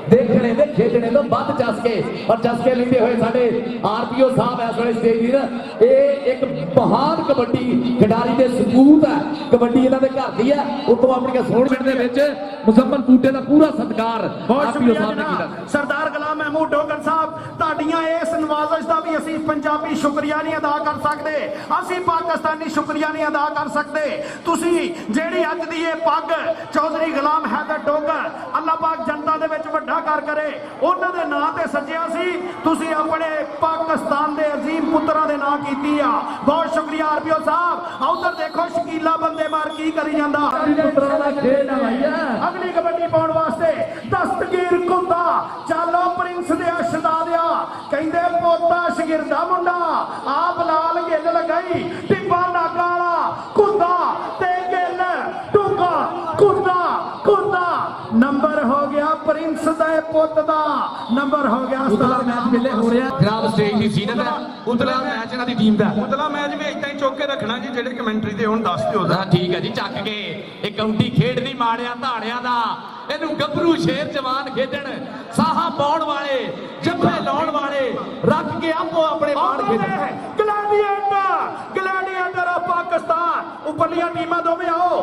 ਦੇਖਣੇ ਦੇ ਖੇਡਣੇ ਤੋਂ ਵੱਧ ਚੱਸ ਕੇ ਔਰ ਚਸਕੇ ਲੈਂਦੇ ਹੋਏ ਸਾਡੇ ਆਰਪੀਓ ਸਾਹਿਬ ਇਸ ਵੇਲੇ ਸਟੇਜ ਦੀ ਇਹ ਇੱਕ ਮਹਾਨ ਕਬੱਡੀ ਖਿਡਾਰੀ ਦੇ ਸਬੂਤ ਹੈ ਕਬੱਡੀ ਇਹਨਾਂ ਦੇ ਘਰ ਦੀ ਹੈ ਉਤੋਂ ਆਪਣੀਆਂ ਸੋਹਣ ਮਿੰਟ ਦੇ ਵਿੱਚ ਮੁਜ਼ੰਮਲ ਬੂਟੇ ਦਾ ਪੂਰਾ ਸਤਿਕਾਰ ਬਹੁਤ ਸ਼ੁਕਰੀਆ ਜਨਾਬ ਸਰਦਾਰ ਗੁਲਾਮ ਮਹਿਮੂਦ ਡੋਗਰ ਸਾਹਿਬ ਤੁਹਾਡੀਆਂ ਇਸ ਨਵਾਜ਼ਸ਼ ਦਾ ਵੀ ਅਸੀਂ ਪੰਜਾਬੀ ਸ਼ੁਕਰੀਆ ਨਹੀਂ ਅਦਾ ਕਰ ਸਕਦੇ ਅਸੀਂ ਪਾਕਿਸਤਾਨੀ ਸ਼ੁਕਰੀਆ ਨਹੀਂ ਅਦਾ ਕਰ ਸਕਦੇ ਤੁਸੀਂ ਜਿਹੜੀ ਅੱਜ ਦੀ ਇਹ ਪੱਗ ਚੌਧਰੀ ਗੁਲਾਮ ਹੈਦਰ ਡੋਗਰ ਅੱਲਾਹ ਪਾਕ ਜਨਤਾ ਦੇ ਵਿੱਚ ਵੱਡਾ ਕਰ ਕਰੇ ਉਹਨਾਂ ਦੇ ਨਾਂ ਤੇ ਸੱਜਿਆ ਸੀ ਤੁਸੀਂ ਆਪਣੇ ਪਾਕਿਸਤਾਨ ਦੇ ਅਜ਼ੀਮ ਪੁੱਤਰਾਂ ਦੇ ਨਾਂ ਕੀਤੀ ਆ ਬਹੁਤ ਸ਼ੁਕਰੀਆ ਆਰਪੀਓ ਸਾਹਿਬ ਉਧਰ ਦੇਖੋ ਸ਼ਕੀਲਾ ਬੰਦੇ ਮਾਰ ਕੀ ਕਰੀ ਜਾਂਦਾ ਅਗਲੀ ਕਬੱਡੀ ਪਾਉਣ ਵਾਸਤੇ ਦਸਤਗੀਰ ਕੁੰਦਾ ਚਾਲੋ ਪ੍ਰਿੰਸ ਦੇ ਸ਼ਹਜ਼ਾਦਿਆ ਕਹਿੰਦੇ ਪੋਤਾ ਸ਼ਗਿਰਦਾ ਮੁੰਡਾ ਆਪ ਲਾਲ ਗਿੱਲ ਲਗਾਈ ਟਿੱਬਾ ਨਾਗਾ ਵਾਲਾ ਕੁੰਦਾ ਤੇ ਗਿੱਲ ਟੁੰਗਾ ਕੁੰਦਾ ਨੰਬਰ ਹੋ ਗਿਆ ਪ੍ਰਿੰਸ ਦੇ ਪੁੱਤ ਦਾ ਨੰਬਰ ਹੋ ਗਿਆ ਉਤਲਾ ਮੈਚ ਮਿਲੇ ਹੋ ਰਿਹਾ ਜਨਾਬ ਸਟੇਜ ਦੀ ਸੀਨਤ ਹੈ ਉਤਲਾ ਮੈਚ ਇਹਨਾਂ ਦੀ ਟੀਮ ਦਾ ਉਤਲਾ ਮੈਚ ਵੀ ਇਦਾਂ ਹੀ ਚੁੱਕ ਕੇ ਰੱਖਣਾ ਜੀ ਜਿਹੜੇ ਕਮੈਂਟਰੀ ਤੇ ਹੁਣ ਦੱਸ ਦਿਓ ਹਾਂ ਠੀਕ ਹੈ ਜੀ ਚੱਕ ਕੇ ਇਹ ਕਾਉਂਟੀ ਖੇਡਦੀ ਮਾੜਿਆਂ ਧਾੜਿਆਂ ਦਾ ਇਹਨੂੰ ਗੱਭਰੂ ਸ਼ੇਰ ਜਵਾਨ ਖੇਡਣ ਸਾਹਾ ਪਾਉਣ ਵਾਲੇ ਜੱਫੇ ਲਾਉਣ ਵਾਲੇ ਰੱਖ ਕੇ ਆਪੋ ਆਪਣੇ ਮਾਣ ਖੇਡਣ ਗਲੈਡੀਏਟਰ ਆਫ ਪਾਕਿਸਤਾਨ ਉੱਪਰਲੀਆਂ ਟੀਮਾਂ ਦੋਵੇਂ ਆਓ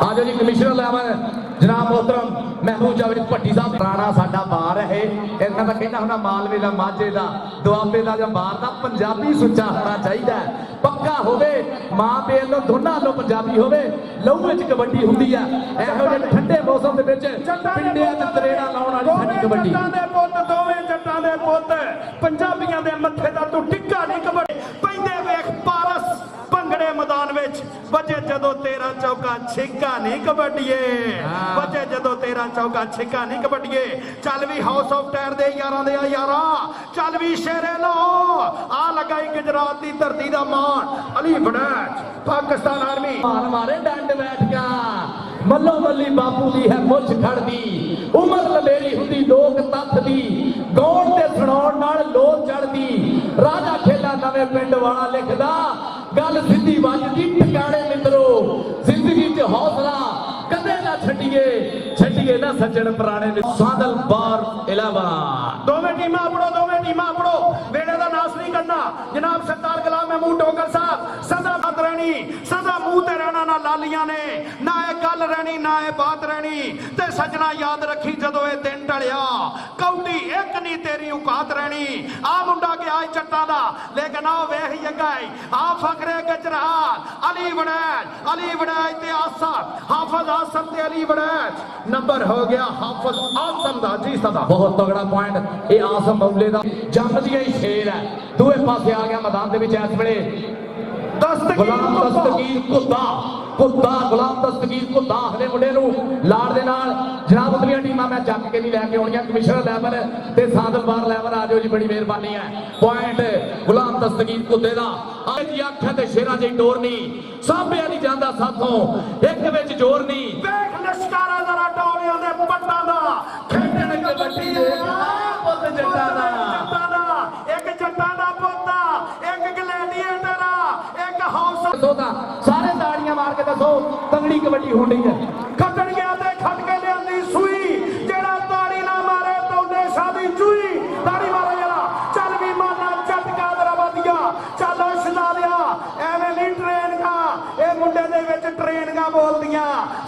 ਆਜੋ ਜੀ ਕਮਿਸ਼ਨਰ ਲੈਵਲ ਜਨਾਬ मोहतरम महबूब जावेद भट्टी साहब राणा साडा बार है इन्ना दा कहना हुंदा मालवे दा माਝੇ ਦਾ ਦੁਆਬੇ ਦਾ ਜਾਂ ਬਾਰ ਦਾ ਪੰਜਾਬੀ ਸੁੱਚਾ ਹੋਣਾ ਚਾਹੀਦਾ ਪੱਕਾ ਹੋਵੇ ਮਾਂ ਪਿਓ ਨੂੰ ਦੋਨਾਂ ਨੂੰ ਪੰਜਾਬੀ ਹੋਵੇ ਲਹੂ ਵਿੱਚ ਕਬੱਡੀ ਹੁੰਦੀ ਆ ਇਹੋ ਜਿਹੇ ਠੰਡੇ ਮੌਸਮ ਦੇ ਵਿੱਚ ਪਿੰਡਿਆਂ ਤੇ ਤਰੇੜਾ ਲਾਉਣ ਵਾਲੀ ਸਾਡੀ ਕਬੱਡੀ ਜੱਟਾਂ ਦੇ ਪੁੱਤ ਦੋਵੇਂ ਜੱਟਾਂ ਦੇ ਪੁੱਤ ਪੰਜਾਬੀਆਂ ਦੇ ਮੱਥੇ ਦਾ ਤੂੰ ਟਿੱਕਾ ਨਹੀਂ ਕਬੱਡੀ ਪੈਂਦੇ ਵੇਖ ਪਾਰਸ ਭੰਗੜੇ ਮੈਦਾਨ ਵਿੱਚ ਵੱਜੇ ਜਦੋਂ ਤੇਰਾ ਚੌਕਾ ਛਿੱਕਾ ਨਹੀਂ ਕਬੱਡੀਏ ਵੱਜੇ ਜਦੋਂ ਤੇਰਾ ਚੌਕਾ ਛਿੱਕਾ ਨਹੀਂ ਕਬੱਡੀਏ ਚੱਲ ਵੀ ਹਾਊਸ ਆਫ ਟਾਇਰ ਦੇ ਯਾਰਾਂ ਦੇ ਆ ਯਾਰਾ ਚੱਲ ਵੀ ਸ਼ੇਰੇ ਲੋ ਆ ਲਗਾਈ ਗੁਜਰਾਤ ਦੀ ਧਰਤੀ ਦਾ ਮਾਣ ਅਲੀ ਵੜੈਚ ਪਾਕਿਸਤਾਨ ਆਰਮੀ ਮਾਰ ਮਾਰੇ ਡੰਡ ਬੈਠ ਗਾ ਮੱਲੋ ਮੱਲੀ ਬਾਪੂ ਦੀ ਹੈ ਮੁੱਛ ਖੜਦੀ ਉਮਰ ਲਵੇੜੀ ਹੁੰਦੀ ਲੋਕ ਤੱਥ ਦੀ ਗਾਉਣ ਤੇ ਸੁਣਾਉਣ ਨਾਲ ਲੋਕ ਚੜਦੀ ਰਾਜਾ ਖੇਲਾ ਨਵੇਂ ਪਿੰਡ ਵਾਲਾ ਲਿਖਦਾ ਗੱਲ ਸਿੱਧੀ ਵੱਜਦੀ ਟਿਕਾਣੇ ਮਿੱਤਰੋ ਜ਼ਿੰਦਗੀ 'ਚ ਹੌਸਲਾ ਕਦੇ ਨਾ ਛੱਡੀਏ ਨਾ ਸੱਜਣ ਪੁਰਾਣੇ ਵਿੱਚ ਸਾਦਲ ਬਾਰ 11 ਦੋਵੇਂ ਟੀਮਾਂ ਆਪੜੋ ਵੇਲੇ ਦਾ ਨਾਸ ਨਹੀਂ ਕਰਨਾ ਜਨਾਬ ਸਰਦਾਰ ਗੁਲਾਮ ਮਹਿਮੂਦ ਡੋਗਰ ਸਾਹਿਬ ਸਦਾ ਬਾਤ ਰਹਿਣੀ ਸਦਾ ਮੂੰਹ ਤੇ ਰਹਿਣਾ ਨਾ ਲਾਲੀਆਂ ਨੇ ਨਾ ਇਹ ਗੱਲ ਰਹਿਣੀ ਨਾ ਇਹ ਬਾਤ ਰਹਿਣੀ ਤੇ ਸੱਜਣਾ ਯਾਦ ਰੱਖੀ ਜਦੋਂ ਇਹ ਦਿਨ ਢਲਿਆ ਕੌਡੀ ਇੱਕ ਨਹੀਂ ਤੇਰੀ ਔਕਾਤ ਰਹਿਣੀ ਆ ਮੁੰਡਾ ਗਿਆ ਜੱਟਾਂ ਦਾ ਲੇਕਿਨ ਆ ਵੇਖ ਜੱਗਾ ਆ ਫਕਰੇ ਗਜਰਾਤ ਅਲੀ ਵੜੈਚ ਤੇ ਹਾਫਿਜ਼ ਆਸਮ ਤੇ ਅਲੀ ਵੜੈਚ ਨੰਬਰ ਹੋ ਗਿਆ ਹਾਫਿਜ਼ ਆਸਮ ਦਾ ਜੀ ਸਦਾ ਬਹੁਤ ਤਗੜਾ ਪੁਆਇੰਟ ਇਹ ਆਸਮ ਮੌਲੇ ਦਾ ਜੰਮ ਦੀਆਂ ਹੀ ਸ਼ੇਰ ਹੈ ਦੋਵੇਂ ਪਾਸੇ ਆ ਗਿਆ ਮੈਦਾਨ ਦੇ ਵਿੱਚ ਇਸ ਵੇਲੇ ਗੁਲਾਮ ਦਸਤਗੀਰ ਕੁੱਦਾ ਗੁਲਾਮ ਦਸਤਗੀਰ ਕੁੱਦਾ ਹਲੇ ਮੁੰਡੇ ਨੂੰ ਲਾੜ ਦੇ ਨਾਲ ਜਨਾਬ ਉਤਲੀਆਂ ਟੀਮਾਂ ਮੈਂ ਚੱਕ ਕੇ ਨਹੀਂ ਲੈ ਕੇ ਆਉਣੀਆਂ ਕਮਿਸ਼ਨਰ ਲੈਵਲ ਤੇ ਸਾਦਲਬਾਰ ਲੈਵਲ ਆ ਜਾਓ ਜੀ ਬੜੀ ਮਿਹਰਬਾਨੀ ਹੈ ਪੁਆਇੰਟ ਗੁਲਾਮ ਦਸਤਗੀਰ ਕੁੱਦੇ ਦਾ ਆਏ ਜੀ ਅੱਖਾਂ ਤੇ ਸ਼ੇਰਾਂ ਜਿਹੀ ਡੋਰ ਨਹੀਂ ਸਾਂਭਿਆ ਨਹੀਂ ਜਾਂਦਾ ਸਾਥੋਂ ਇੱਕ ਵਿੱਚ ਜ਼ੋਰ ਨਹੀਂ ਵੇਖ ਲਸ਼ਕਾਰਾ ਜ਼ਰਾ ਟੋਲਿਆਂ ਦੇ ਪੱਟਾਂ ਦਾ ਖੇਡਣ ਕਬੱਡੀ ਦੇ ਪੁੱਤ ਜੱਟਾਂ ਦਾ ਇੱਕ ਜੱਟਾਂ ਦਾ ਪੁੱਤ ਇੱਕ ਗਲੈਡੀਏਟਰ ਇੱਕ ਹਾਊਸ ਸੋਦਾ ਸਾਰੇ ਤਾੜੀਆਂ ਮਾਰ ਕੇ ਦੱਸੋ ਤਗੜੀ ਕਬੱਡੀ ਹੋਣ ਡਈ ਹੈ ਖੱਟਣ ਗਿਆ ਤੇ ਖੱਟ ਕੇ ਲਿਆਂਦੀ ਸੂਈ ਜਿਹੜਾ ਤਾੜੀ ਨਾ ਮਾਰੇ ਤੌਨੇ ਸਾਦੀ ਚੂਈ ਤਾੜੀ ਮਾਰਾ ਜਰਾ ਚੱਲ ਵੀ ਮਾਨਾ ਝਟਕਾ ਦਰਾ ਵਧੀਆ ਚੱਲੋ ਸ਼ਨਾਲਿਆ ਐਵੇਂ ਨਹੀਂ ਟ੍ਰੇਨਗਾ ਇਹ ਮੁੰਡੇ ਦੇ ਵਿੱਚ ਟ੍ਰੇਨਗਾ ਬੋਲਦੀਆਂ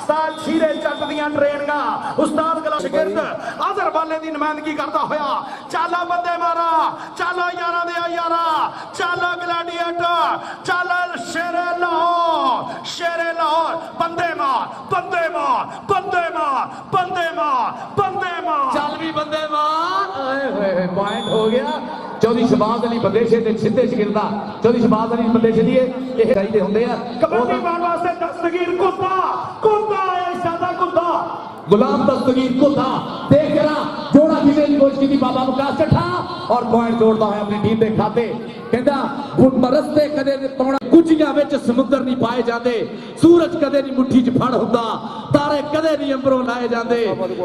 ਸਾਲ ਛੀਰੇ ਚੱਟਦੀਆਂ ਦੀਆਂ ਟ੍ਰੇਨਿੰਗਾਂ ਉਸਤਾਦ ਗਲਾ ਸ਼ਾਗਿਰਦ ਆਜ਼ਰ ਵਾਲੇ ਦੀ ਨੁਮਾਇੰਦਗੀ ਕਰਦਾ ਹੋਇਆ ਚੱਲ ਬੰਦੇ ਮਾਰਾ ਚੱਲ ਯਾਰਾਂ ਦੇ ਯਾਰਾ ਚੱਲ ਗਲੈਡੀਏਟਰ ਚੱਲ ਸ਼ੇਰੇ ਲਾਹੌਰ ਬੰਦੇ ਮਾਰ ਬੰਦੇ ਮਾਰ ਬੰਦੇ ਮਾਰ ਬੰਦੇ ਮਾਰ ਬੰਦੇ ਮਾਰ ਚੱਲ ਵੀ ਬੰਦੇ ਮਾਰ ਓਏ ਹੋਏ ਪੁਆਇੰਟ ਹੋ ਗਿਆ ਚੌਧਰੀ ਸ਼ਬਾਜ਼ ਅਲੀ ਬੰਦੇਸ਼ੇ ਦੇ ਸਿੱਧੇ ਸ਼ਾਗਿਰਦਾ ਚੌਧਰੀ ਸ਼ਬਾਜ਼ ਅਲੀ ਬੰਦੇਸ਼ੇ ਦੀ ਇਹ ਚਾਹੀਦੇ ਹੁੰਦੇ ਆ ਕਬੱਡੀ ਪਾਉਣ ਵਾਸਤੇ ਦਸਤਗੀਰ ਕੁੱਤਾ ਇਹ ਸਾਦਾ ਕੁੱਤਾ गुलाम दस्तगीर को था देख जरा जोड़ा जीतने की कोशिश की थी बाबा मुकास चट्ठा और पॉइंट जोड़ता है अपनी टीम के खाते कहता रस्ते कदे पाउणा कुचियां विच समुद्र नहीं पाए जाते सूरज कदे नहीं मुट्ठी च फड़ हुंदा तारे कदे नहीं अंबरों लाए जाते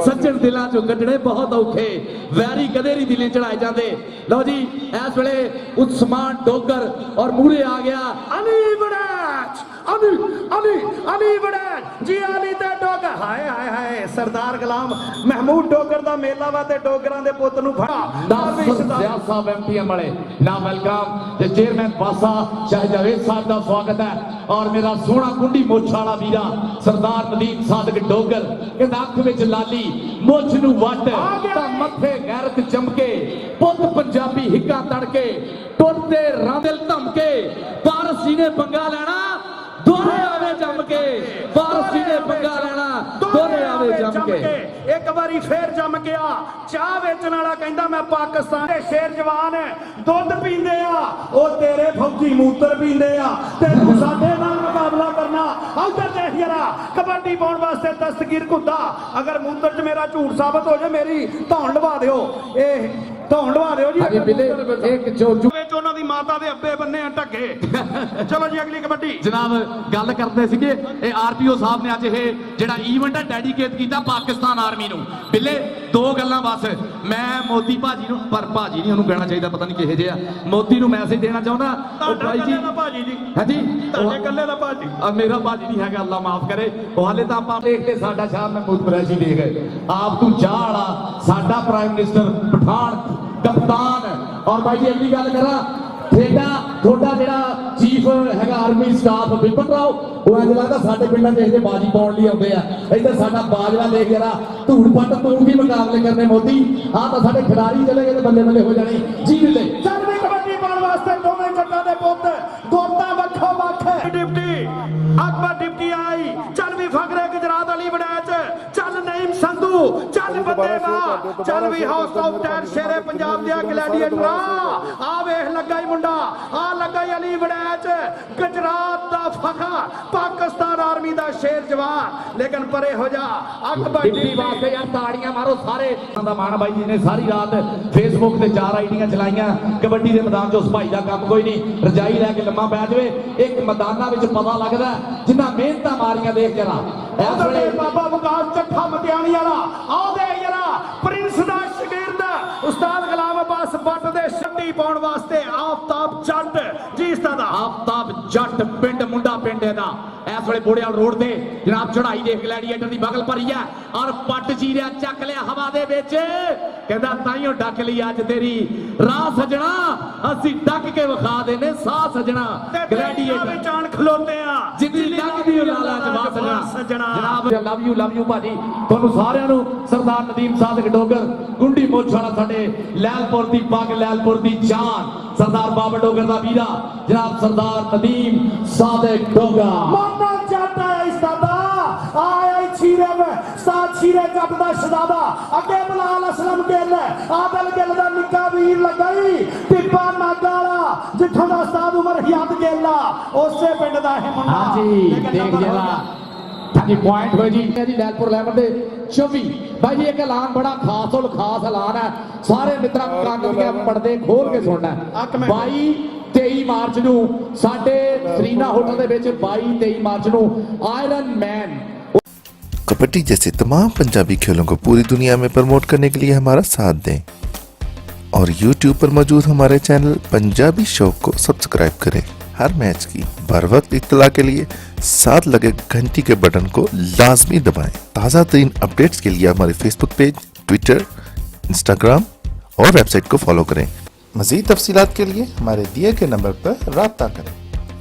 सज्जन दिलां चों कढणे बहुत औखे वैरी कदे नहीं दिलें चढ़ाए जाते लो जी इस वेले उस्मान डोगर और मूरे आ गया अली बड़ैच अली बड़ैच जी अली ते डोगर हाय हाय हाय सरदार गुलाम महमूद डोगर दा मेला वा ते डोगरां दे पुੱਤ ਨੂੰ ਫੜਾ सियाद साहब एमपीएम वाले ना वेलकम ते चेयरमैन बासा शाह जावेद साहब का स्वागत है और मेरा सोना कुंडी मुछ वाला वीरा सरदार नदीम सादक डोगर के अख विच लाली मुछ नु वट ता मथे गैरत चमके पुत पंजाबी हिक्का तड़के टुरते रांदिल धमके पारसी ने पंगा लेना दोरे आवे जम के पारसी ने पंगा लेना दोरे आवे जम के एक बारी फिर जम गया चाह वेचण वाला कहंदा मैं पाकिस्तान दे शेर जवान दुੱਧ पींदे आ ओ तेरे फौजी मूत्र पींदे आ तेनू साडे नाल मुकाबला करना उधर देख जरा कबड्डी पाउण वास्ते दस्तगीर घुद्दा अगर मूत्र च मेरा झूठ साबित हो जाए मेरी धौण लवा दिओ ए धौण लवा दिओ जी अभी बिले एक जो ਵਿੱਚ ਉਹਨਾਂ ਦੀ ਮਾਤਾ ਦੇ ਅੱਬੇ ਬੰਨੇ ਆ ਢੱਗੇ ਚਲੋ ਜੀ ਅਗਲੀ ਕਬੱਡੀ ਜਨਾਬ ਗੱਲ ਕਰਦੇ ਸੀਗੇ ਇਹ ਆਰਪੀਓ ਸਾਹਿਬ ਨੇ ਅੱਜ ਇਹ ਜਿਹੜਾ ਈਵੈਂਟ ਹੈ ਡੈਡੀਕੇਟ ਕੀਤਾ ਪਾਕਿਸਤਾਨ ਆਰਮੀ ਨੂੰ ਬਿੱਲੇ ਦੋ ਗੱਲਾਂ ਬਸ ਮੈਂ ਮੋਦੀ ਭਾਜੀ ਨੂੰ ਪਰ ਭਾਜੀ ਨਹੀਂ ਉਹਨੂੰ ਕਹਿਣਾ ਚਾਹੀਦਾ ਪਤਾ ਨਹੀਂ ਕਿਹੇ ਜਿਹਾ ਮੋਦੀ ਨੂੰ ਮੈਸੇਜ ਦੇਣਾ ਚਾਹੁੰਦਾ ਉਹ ਭਾਈ ਜੀ ਭਾਜੀ ਜੀ ਹਾਂਜੀ ਤੁਹਾਡੇ ਇਕੱਲੇ ਦਾ ਭਾਜੀ ਮੇਰਾ ਭਾਜੀ ਨਹੀਂ ਹੈਗਾ ਅੱਲਾ ਮਾਫ ਕਰੇ ਉਹ ਹਾਲੇ ਤਾਂ ਆਪਾਂ ਦੇਖਦੇ ਸਾਡਾ ਸ਼ਾਹ ਮਹਿਮੂਦ ਕੁਰੈਸ਼ੀ ਦੇਖ ਗਏ ਆਪ ਤੂੰ ਚਾਹ ਵਾਲਾ ਸਾਡਾ ਪ੍ਰਾਈਮ ਮਿਨਿਸਟਰ ਪਠਾਨ ਕਪਤਾਨ और भाई जी अगली गल करा थोड़ा ਜਿਹੜਾ ਚੀਫ ਹੈਗਾ ਆਰਮੀ ਸਟਾਫ ਬਿਪਨ ਰਾਓ ਉਹ ਇੰਜ ਲੱਗਦਾ ਸਾਡੇ ਪਿੰਡਾਂ ਦੇ ਇਹਦੇ ਬਾਜੀ ਪਾਉਣ ਲਈ ਆਉਂਦੇ ਆ ਇੱਧਰ ਸਾਡਾ ਬਾਜਵਾ ਦੇਖ ਜਰਾ ਧੂੜ ਪੱਟ ਤੋੜ ਵੀ ਮੁਕਾਬਲੇ ਕਰਨੇ ਮੋਦੀ ਆਹ ਤਾਂ ਸਾਡੇ ਖਿਡਾਰੀ ਚਲੇ ਗਏ ਤੇ ਬੱਲੇ ਬੱਲੇ ਹੋ ਜਾਣੇ ਜੀ ਬਿੱਲੇ ਚੜ੍ਹਵੀਂ ਕਬੱਡੀ ਪਾਉਣ ਵਾਸਤੇ ਦੋਵੇਂ ਜੱਟਾਂ ਦੇ ਪੁੱਤ ਗੋਤਾ ਵੱਖੋ ਵੱਖ ਡਿਪਟੀ ਅਕਬਰ ਡਿਪਟੀ ਆਈ ਚੱਲ ਵੀ ਫਕਰੇ ਗੁਜਰਾਤ ਅਲੀ ਵੜੈਚ ਚੱਲ ਨਈਮ ਸੰਧੂ ਚੱਲ ਬੰਦੇ ਮਾਰ ਚੱਲ ਵੀ ਹਾਊਸ ਆਫ ਟੈਨ ਸ਼ੇਰੇ ਪੰਜਾਬ ਦੇ ਗਲੈਡੀਏਟਰ ਆ ਵੇਖ ਲੱਗਾ ਹੀ ਮੁੰਡਾ ਆ ਲੱਗਾ ਹੀ ਅਲੀ ਵੜੈਚ ਗੁਜਰਾਤ ਦਾ ਫਖਰ ਪਾਕਿਸਤਾਨ ਆਰਮੀ ਦਾ ਸ਼ੇਰ ਜਵਾਨ ਲੇਕਿਨ ਪਰੇ ਹੋ ਜਾ ਅਕਬਰ ਡਿਪਟੀ ਵਾਸਤੇ ਯਾਰ ਤਾੜੀਆਂ ਮਾਰੋ ਸਾਰੇ ਦਾ ਮਾਨ ਬਾਈ ਜੀ ਨੇ ਸਾਰੀ ਰਾਤ ਫੇਸਬੁੱਕ ਤੇ 4 ਆਈਡੀਆਂ ਚਲਾਈਆਂ ਕਬੱਡੀ ਦੇ ਮੈਦਾਨ 'ਚ ਸਫਾਈ ਦਾ ਕੰਮ ਕੋਈ ਨਹੀਂ ਰਜਾਈ ਲੈ ਕੇ ਲੰਮਾ ਪੈ ਜਾਵੇ ਇੱਕ ਮੈਦਾਨਾਂ ਵਿੱਚ ਪਤਾ ਲੱਗਦਾ ਜਿੰਨਾ ਮਿਹਨਤਾਂ ਮਾਰੀਆਂ ਦੇਖ ਜਰਾ ਇਸ ਵੇਲੇ ਬਾਬਾ ਮੁਕਾਸ ਚੱਠਾ ਮਤਿਆਣੀ ਵਾਲਾ ਆਉਦੇ ਜਰਾ ਪ੍ਰਿੰਸ ਦਾ ਸ਼ਾਗਿਰਦ ਉਸਤਾਦ ਗੁਲਾਮ ਅਬਾਸ ਬੱਟ ਦੇ ਛੱਡੀ ਪਾਉਣ ਵਾਸਤੇ ਆਫਤਾਬ ਜੱਟ ਜੀ ਉਸਤਾਦ ਆਫਤਾਬ ਜੱਟ ਪਿੰਡ ਮੁੰਡਾ ਪਿੰਡ ਇਹਦਾ ਇਸ ਵੇਲੇ ਬੋੜੇਵਾਲ ਰੋਡ ਤੇ ਜਨਾਬ ਚੜਾਈ ਦੇ ਗਲੈਡੀਏਟਰ ਦੀ ਬਗਲ ਭਰੀ ਆ ਔਰ ਪੱਟ ਚੀਰਿਆ ਚੱਕ ਲਿਆ ਹਵਾ ਦੇ ਵਿੱਚ ਕਹਿੰਦਾ ਤਾਈਓ ਡੱਕ ਲਈ ਅੱਜ ਤੇਰੀ ਰਾਹ ਸਜਣਾ ਅਸੀਂ ਡੱਕ ਕੇ ਵਿਖਾ ਦੇਨੇ ਸਾਹ ਸਜਣਾ ਗਲੈਡੀਏਟਰ ਵਿੱਚ ਆਣ ਖਲੋਤੇ ਆ ਜਿੱਦੀ ਡੱਕਦੀ ਉਹ ਲਾਲਾ ਜਵਾਬ ਸਜਣਾ ਜਨਾਬ ਲਵ ਯੂ ਭਾਜੀ ਤੁਹਾਨੂੰ ਸਾਰਿਆਂ ਨੂੰ ਸਰਦਾਰ ਨਦੀਮ ਸਾਦਕ ਡੋਗਰ ਗੁੰਡੀ ਮੋਛ ਵਾਲਾ ਸਾਡੇ ਲੈਲਪੁਰ ਦੀ ਪੱਗ ਲੈਲਪੁਰ ਦੀ ਜਾਨ ਸਰਦਾਰ ਬਾਬਾ ਡੋਗਰ ਦਾ ਵੀਰਾ ਜਨਾਬ ਸਰਦਾਰ ਨਦੀਮ ਸਾਦਕ ਡੋਗਰ ਮਾਨਾ ਜੱਟ ਆਇਆ ਇਸਤਾਦਾ ਆਇਆ ਛੀਰੇ ਵਿੱਚ ਸਾਥ ਛੀਰੇ ਜੱਟ ਦਾ ਸ਼ਹਜ਼ਾਦਾ ਅੱਗੇ ਬਲਾਲ ਅਸਲਮ ਗਿੱਲ ਆਦਲ ਗਿੱਲ ਦਾ ਨਿੱਕਾ ਵੀਰ ਲਗਾਈ ਟਿੱਪਾ ਨਾਗਾ ਵਾਲਾ ਜਿੱਥੋਂ ਦਾ ਉਸਤਾਦ ਉਮਰ ਹਿਆਤ ਗਿੱਲ ਉਸੇ ਪਿੰਡ ਦਾ ਇਹ ਮੁੰਡਾ ਹਾਂਜੀ ਦੇਖ ਜਰਾ ਹਾਂਜੀ ਪੁਆਇੰਟ ਹੋਏ ਜੀ ਲੈਲਪੁਰ ਲੈਵਲ ਦੇ 24 ਭਾਈ ਜੀ ਇੱਕ ਐਲਾਨ ਬੜਾ ਖਾਸ ਔਰ ਖਾਸ ਐਲਾਨ ਹੈ ਸਾਰੇ ਮਿੱਤਰਾਂ ਕੰਨ ਦੀਆਂ ਪਰਦੇ ਖੋਲ ਕੇ ਸੁਣਨਾ 22-23 ਮਾਰਚ ਨੂੰ ਸਾਡੇ ਸਰੀਨਾ ਹੋਟਲ ਦੇ ਵਿੱਚ 22-23 ਮਾਰਚ ਨੂੰ ਆਇਰਨ मैन कबड्डी जैसे तमाम पंजाबी खेलों को पूरी दुनिया में प्रमोट करने के लिए हमारा साथ दें और YouTube पर मौजूद हमारे चैनल पंजाबी शौक को सब्सक्राइब करें। हर मैच की बर वक्त इत्तला के लिए साथ लगे घंटी के बटन को लाजमी दबाएं। ताज़ा तरीन अपडेट्स के लिए हमारे फेसबुक पेज, ट्विटर, इंस्टाग्राम और वेबसाइट को फॉलो करें। मज़ीद तफसीलात के लिए हमारे दिए गए नंबर पर राब्ता करें।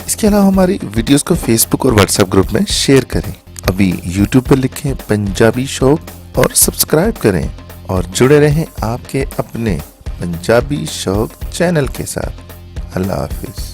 इसके अलावा हमारी वीडियोस को फेसबुक और व्हाट्सएप ग्रुप में शेयर करें। अभी YouTube पर लिखें पंजाबी शौक और सब्सक्राइब करें और जुड़े रहें आपके अपने पंजाबी शौक चैनल के साथ। अल्लाह हाफिज।